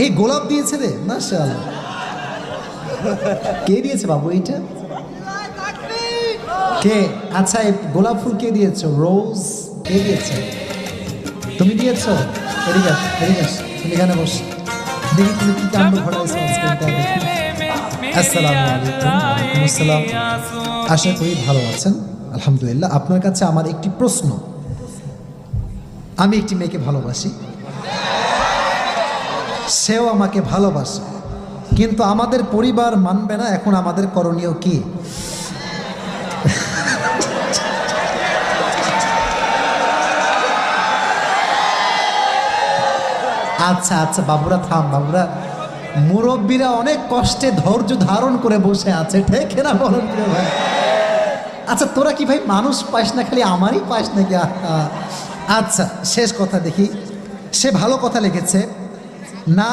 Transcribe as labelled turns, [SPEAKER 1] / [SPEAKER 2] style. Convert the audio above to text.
[SPEAKER 1] এই গোলাপ দিয়েছে রে, মাশাআল্লাহ। কে দিয়েছে বাবু এইটা? কে? আচ্ছা, এই গোলাপ ফুল কে দিয়েছো? রোজ কে দিয়েছে? তুমি দিয়েছো? এদিকে আস, এদিকে আস, তুমি এখানে বস। দেখি তুমি কি কাণ্ড ঘটাইছো আজকে। আসসালামু আলাইকুম। ওয়ালাইকুম আসসালাম। আশা করি ভালো আছেন, আলহামদুলিল্লাহ। আপনার কাছে আমার একটি প্রশ্ন। আমি একটি মেয়েকে ভালোবাসি, সেও আমাকে ভালোবাসে, কিন্তু আমাদের পরিবার মানবে না। এখন আমাদের করণীয় কি? আচ্ছা আচ্ছা বাবুরা থাম, বাবুরা। মুরব্বীরা অনেক কষ্টে ধৈর্য ধারণ করে বসে আছে, ঠিক না বলেন ভাই? আচ্ছা তোরা কি ভাই মানুষ পাস না, খালি আমারই পাস নাকি? আচ্ছা শেষ কথা দেখি, সে ভালো কথা লিখেছে না।